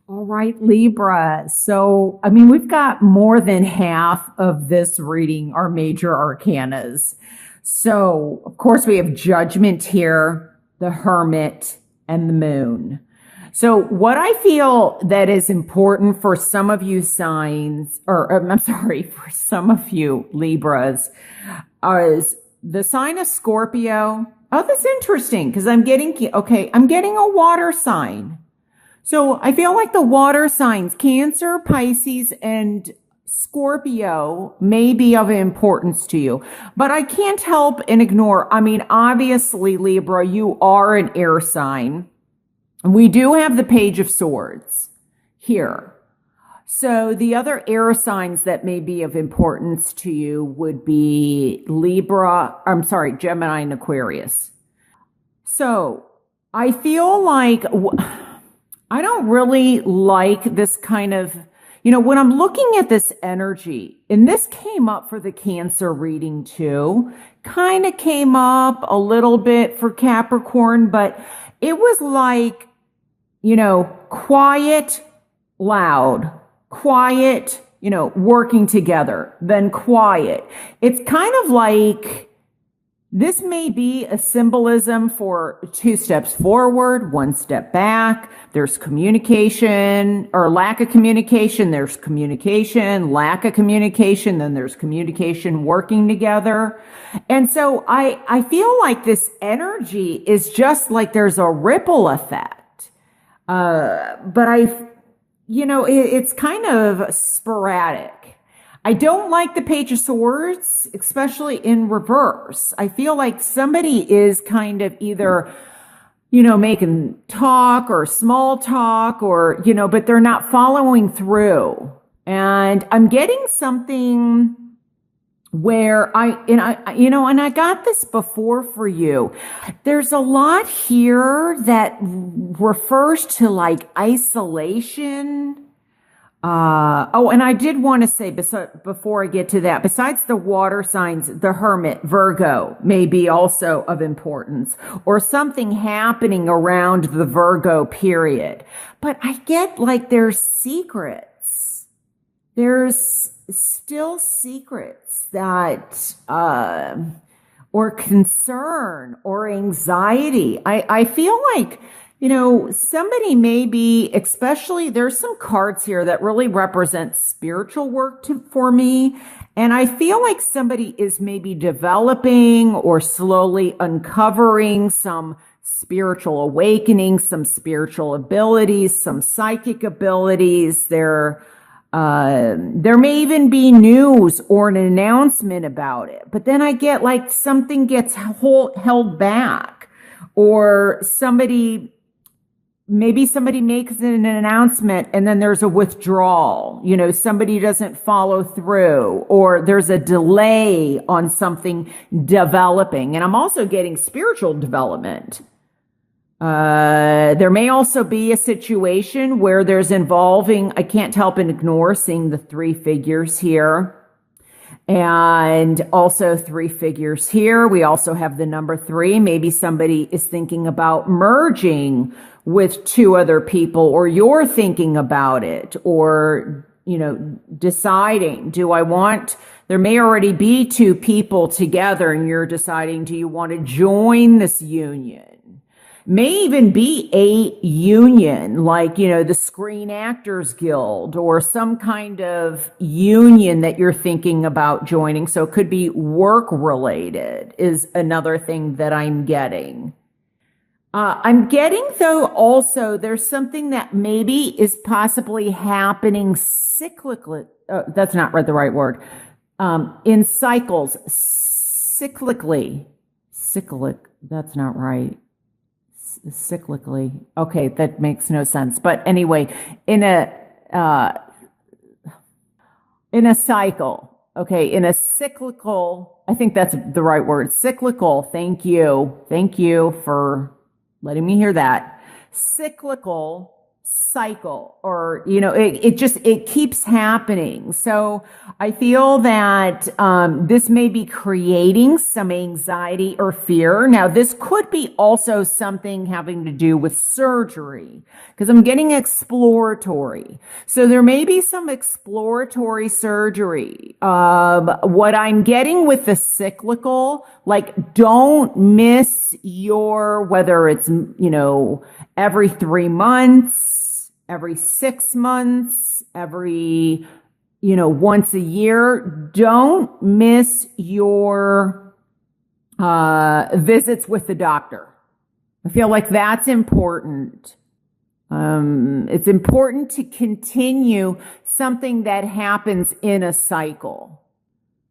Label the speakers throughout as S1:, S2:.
S1: All right, Libra. So, I mean, we've got more than half of this reading are major arcanas. So, of course, we have Judgment here, the Hermit, and the Moon. So, what I feel that is important for some of you signs, or I'm sorry, for some of you Libras, is the sign of Scorpio. Oh, that's interesting because I'm getting a water sign. So I feel like the water signs, Cancer, Pisces, and Scorpio may be of importance to you, but I can't help and ignore. I mean, obviously, Libra, you are an air sign. We do have the Page of Swords here. So the other air signs that may be of importance to you would be Gemini and Aquarius. So I feel like I don't really like this kind of, when I'm looking at this energy, and this came up for the Cancer reading too, kind of came up a little bit for Capricorn, but it was like, quiet, loud, quiet, working together, then quiet. It's kind of like, this may be a symbolism for 2 steps forward, 1 step back. There's communication or lack of communication. There's communication, lack of communication. Then there's communication working together. And so I feel like this energy is just like there's a ripple effect. But it's kind of sporadic. I don't like the Page of Swords, especially in reverse. I feel like somebody is kind of either, making talk or small talk or, but they're not following through. And I'm getting something where I got this before for you. There's a lot here that refers to like isolation. And I did want to say, before I get to that, besides the water signs, the Hermit, Virgo, may be also of importance, or something happening around the Virgo period. But I get like there's secrets. There's still secrets that, or concern or anxiety. I feel like, somebody may be, especially there's some cards here that really represent spiritual work for me. And I feel like somebody is maybe developing or slowly uncovering some spiritual awakening, some spiritual abilities, some psychic abilities. There may even be news or an announcement about it. But then I get like something gets held back, or maybe somebody makes an announcement and then there's a withdrawal. Somebody doesn't follow through, or there's a delay on something developing. And I'm also getting spiritual development. There may also be a situation where there's involving, I can't help and ignore seeing the 3 figures here. And also 3 figures here. We also have the number 3. Maybe somebody is thinking about merging with 2 other people, or you're thinking about it, or, deciding, there may already be 2 people together and you're deciding, do you want to join this union? May even be a union, like, the Screen Actors Guild, or some kind of union that you're thinking about joining. So it could be work related is another thing that I'm getting. I'm getting, though, also there's something that maybe is possibly happening cyclically. That's not the right word. In cycles, cyclically. That's not right. Cyclically. Okay, that makes no sense. But anyway, in a cycle. Okay, in a cyclical, I think that's the right word. Cyclical. Thank you. Thank you for letting me hear that. Cyclical cycle, or it keeps happening. So I feel that this may be creating some anxiety or fear. Now, this could be also something having to do with surgery, because I'm getting exploratory. So there may be some exploratory surgery. What I'm getting with the cyclical, like, don't miss whether it's every 3 months, every 6 months, every, once a year. Don't miss your visits with the doctor. I feel like that's important. It's important to continue something that happens in a cycle,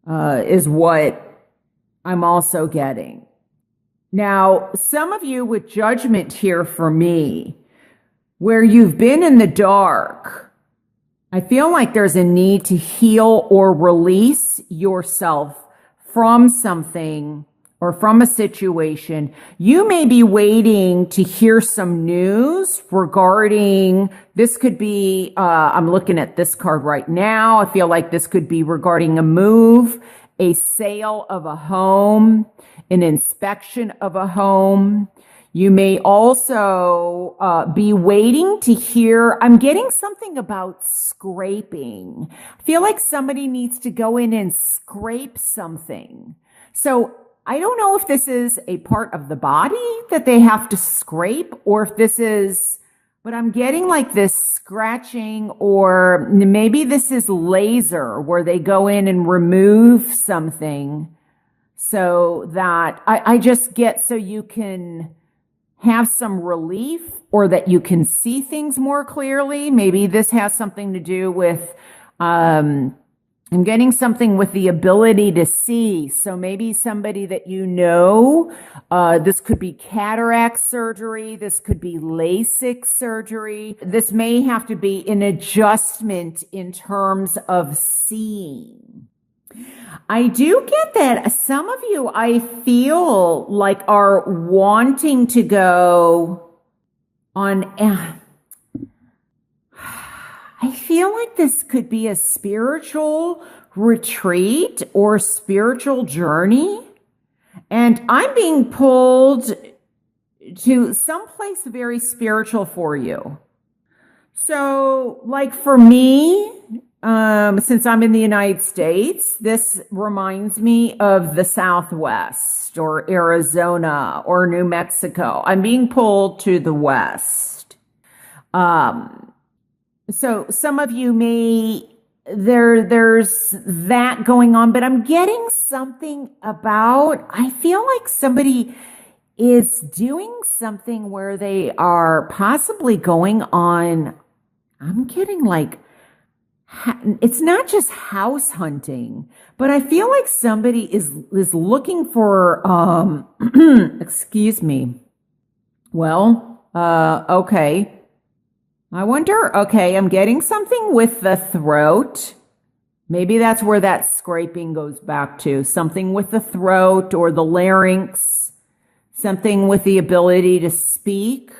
S1: is what I'm also getting. Now, some of you with judgment here for me, where you've been in the dark, I feel like there's a need to heal or release yourself from something or from a situation. You may be waiting to hear some news regarding, this could be, I'm looking at this card right now. I feel like this could be regarding a move, a sale of a home, an inspection of a home. You may also be waiting to hear, I'm getting something about scraping. I feel like somebody needs to go in and scrape something. So I don't know if this is a part of the body that they have to scrape, or if this is, but I'm getting like this scratching, or maybe this is laser, where they go in and remove something so that I just get, so you can have some relief, or that you can see things more clearly. Maybe this has something to do with, I'm getting something with the ability to see. So maybe somebody that this could be cataract surgery. This could be LASIK surgery. This may have to be an adjustment in terms of seeing. I do get that some of you, I feel like, are wanting to go on. I feel like this could be a spiritual retreat or spiritual journey. And I'm being pulled to someplace very spiritual for you. So, like, for me, since I'm in the United States, this reminds me of the Southwest, or Arizona, or New Mexico. I'm being pulled to the West. So some of you there's that going on, but I'm getting something about, I feel like somebody is doing something where they are possibly going on, I'm getting like, it's not just house hunting, but I feel like somebody is looking for, excuse me. Well, okay. I wonder, okay, I'm getting something with the throat. Maybe that's where that scraping goes back to. Something with the throat or the larynx. Something with the ability to speak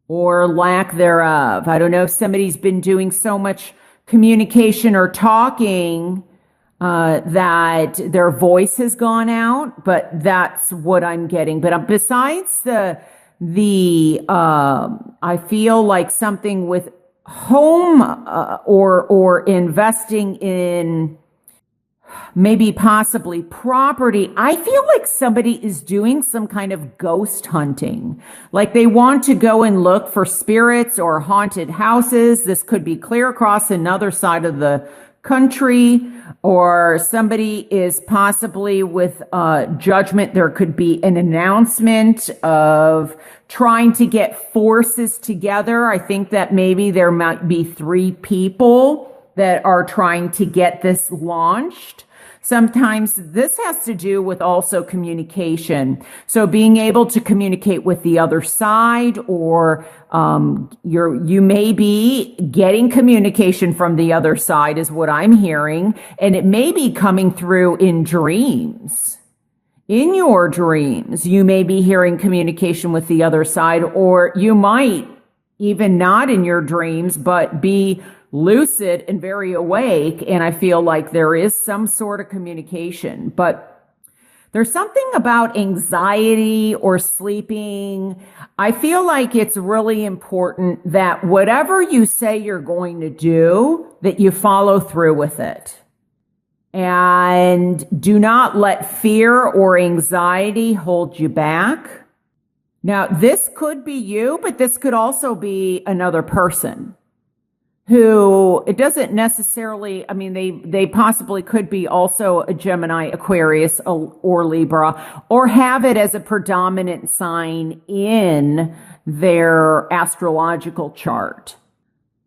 S1: or lack thereof. I don't know if somebody's been doing so much communication or talking that their voice has gone out, but that's what I'm getting. But besides I feel like something with home or investing in maybe possibly property. I feel like somebody is doing some kind of ghost hunting. Like they want to go and look for spirits or haunted houses. This could be clear across another side of the country, or somebody is possibly with judgment. There could be an announcement of trying to get forces together. I think that maybe there might be 3 people that are trying to get this launched. Sometimes this has to do with also communication. So being able to communicate with the other side, or you may be getting communication from the other side is what I'm hearing. And it may be coming through in dreams. In your dreams, you may be hearing communication with the other side, or you might even not in your dreams, but be lucid and very awake. And I feel like there is some sort of communication, but there's something about anxiety or sleeping. I feel like it's really important that whatever you say you're going to do, that you follow through with it. And do not let fear or anxiety hold you back. Now, this could be you, but this could also be another person who, it doesn't necessarily, I mean, they possibly could be also a Gemini, Aquarius, or Libra, or have it as a predominant sign in their astrological chart.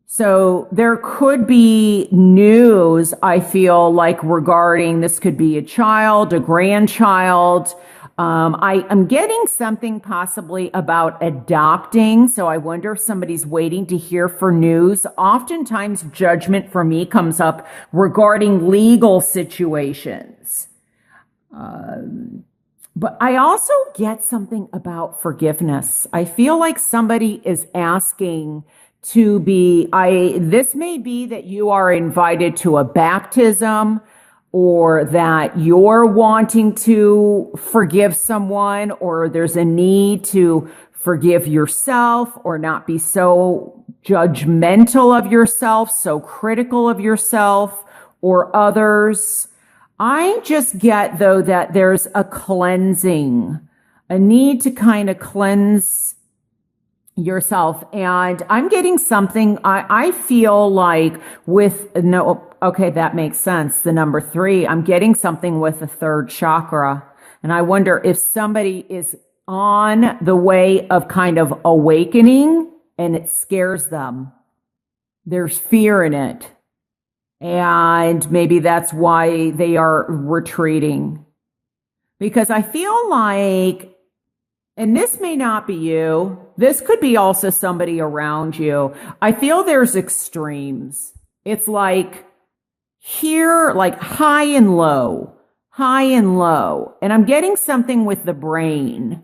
S1: So there could be news, I feel like, regarding, this could be a child, a grandchild. I'm getting something possibly about adopting. So I wonder if somebody's waiting to hear for news. Oftentimes judgment for me comes up regarding legal situations. But I also get something about forgiveness. I feel like somebody is asking to be, this may be that you are invited to a baptism, or that you're wanting to forgive someone, or there's a need to forgive yourself or not be so judgmental of yourself, so critical of yourself or others. I just get, though, that there's a cleansing, a need to kind of cleanse yourself. And I'm getting something, I feel like with, no, okay, that makes sense. The number 3, I'm getting something with the third chakra. And I wonder if somebody is on the way of kind of awakening and it scares them. There's fear in it. And maybe that's why they are retreating. Because I feel like, and this may not be you, this could be also somebody around you. I feel there's extremes. It's like here, like high and low, high and low. And I'm getting something with the brain.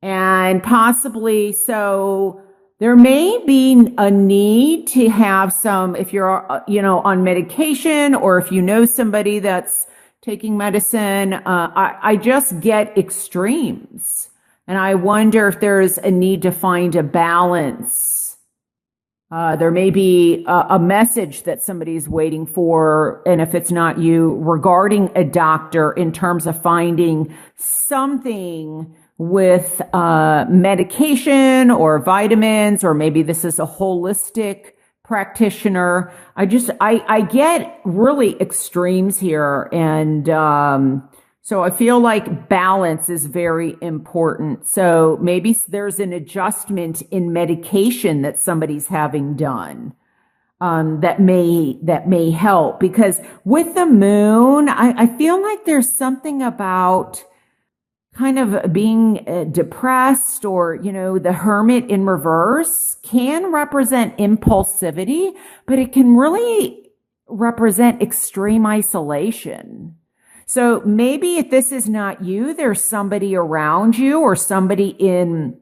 S1: And possibly, so there may be a need to have some, if you're, on medication, or if you know somebody that's taking medicine, I just get extremes. And I wonder if there's a need to find a balance. There may be a message that somebody's waiting for, and if it's not you, regarding a doctor in terms of finding something with medication or vitamins, or maybe this is a holistic practitioner. I get really extremes here, and so I feel like balance is very important. So maybe there's an adjustment in medication that somebody's having done, that may help. Because with the moon, I feel like there's something about kind of being depressed, or, the hermit in reverse can represent impulsivity, but it can really represent extreme isolation. So maybe if this is not you, there's somebody around you, or somebody in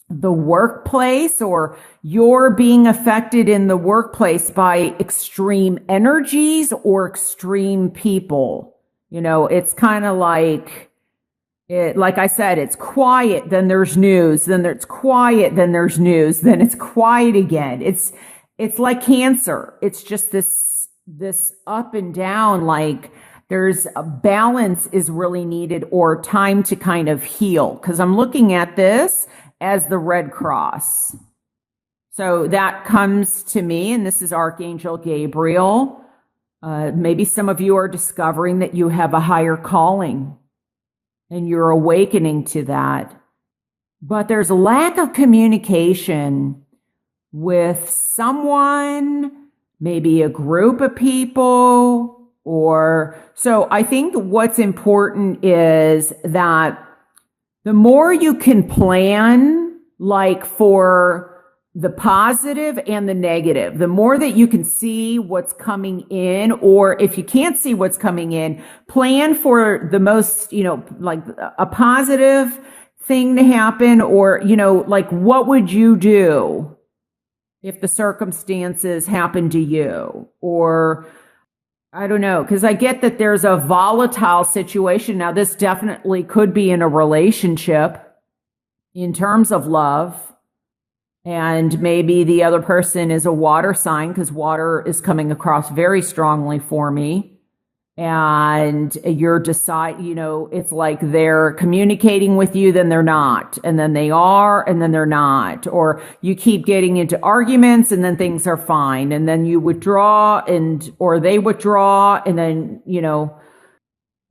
S1: the workplace, or you're being affected in the workplace by extreme energies or extreme people. It's kind of like, like I said, it's quiet, then there's news, then it's quiet, then there's news, then it's quiet again. It's like Cancer. It's just this up and down, like, there's a balance is really needed, or time to kind of heal. Because I'm looking at this as the Red Cross. So that comes to me, and this is Archangel Gabriel. Maybe some of you are discovering that you have a higher calling, and you're awakening to that. But there's a lack of communication with someone, maybe a group of people. So I think what's important is that the more you can plan, like, for the positive and the negative, the more that you can see what's coming in, or if you can't see what's coming in, plan for the most, like a positive thing to happen, or, like, what would you do if the circumstances happen to you, or I don't know, because I get that there's a volatile situation. Now, this definitely could be in a relationship in terms of love, and maybe the other person is a water sign, because water is coming across very strongly for me. And it's like they're communicating with you, then they're not, and then they are, and then they're not, or you keep getting into arguments and then things are fine, and then you withdraw or they withdraw, and then,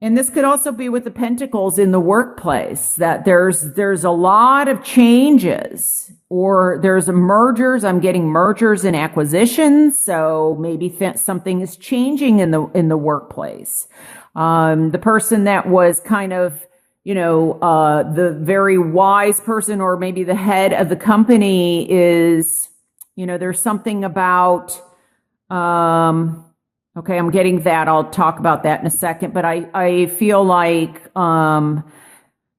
S1: and this could also be with the pentacles in the workplace, that there's a lot of changes, or there's mergers. I'm getting mergers and acquisitions. So maybe something is changing in the workplace. The person that was kind of, the very wise person, or maybe the head of the company is, there's something about, okay, I'm getting that. I'll talk about that in a second. But I feel like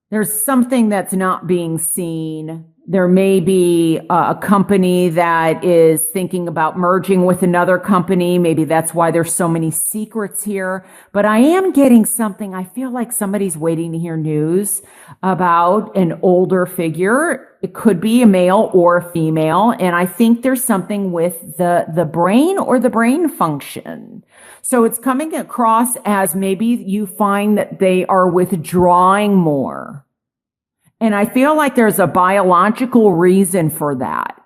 S1: there's something that's not being seen. There may be a company that is thinking about merging with another company. Maybe that's why there's so many secrets here. But I am getting something. I feel like somebody's waiting to hear news about an older figure. It could be a male or a female. And I think there's something with the brain or the brain function. So it's coming across as maybe you find that they are withdrawing more. And I feel like there's a biological reason for that.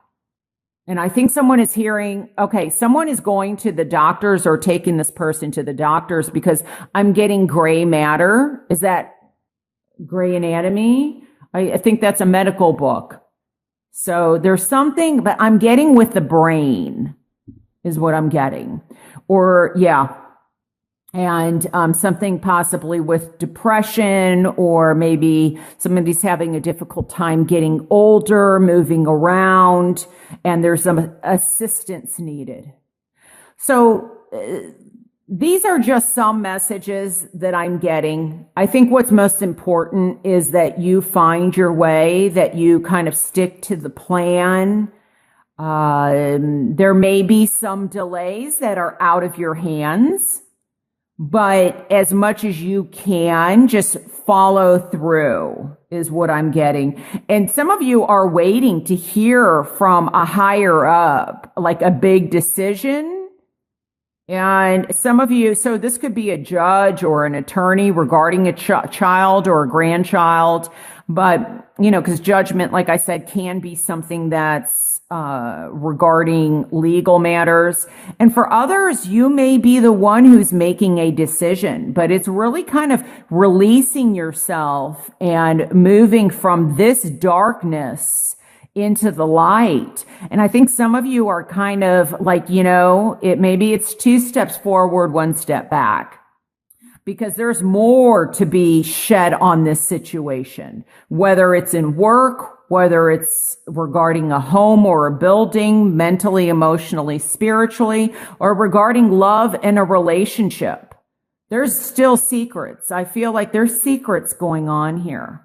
S1: And I think someone is someone is going to the doctors or taking this person to the doctors, because I'm getting gray matter. Is that gray anatomy? I think that's a medical book. So there's something, but I'm getting with the brain is what I'm getting. Or, yeah. And something possibly with depression, or maybe somebody's having a difficult time getting older, moving around, and there's some assistance needed. So these are just some messages that I'm getting. I think what's most important is that you find your way, that you kind of stick to the plan. There may be some delays that are out of your hands, but as much as you can, just follow through is what I'm getting. And some of you are waiting to hear from a higher up, like a big decision. And some of you, so this could be a judge or an attorney regarding a child or a grandchild. But, because judgment, like I said, can be something that's regarding legal matters. And for others, you may be the one who's making a decision, but it's really kind of releasing yourself and moving from this darkness into the light. And I think some of you are kind of like, maybe it's 2 steps forward, 1 step back, because there's more to be shed on this situation, whether it's in work, whether it's regarding a home or a building, mentally, emotionally, spiritually, or regarding love and a relationship. There's still secrets. I feel like there's secrets going on here.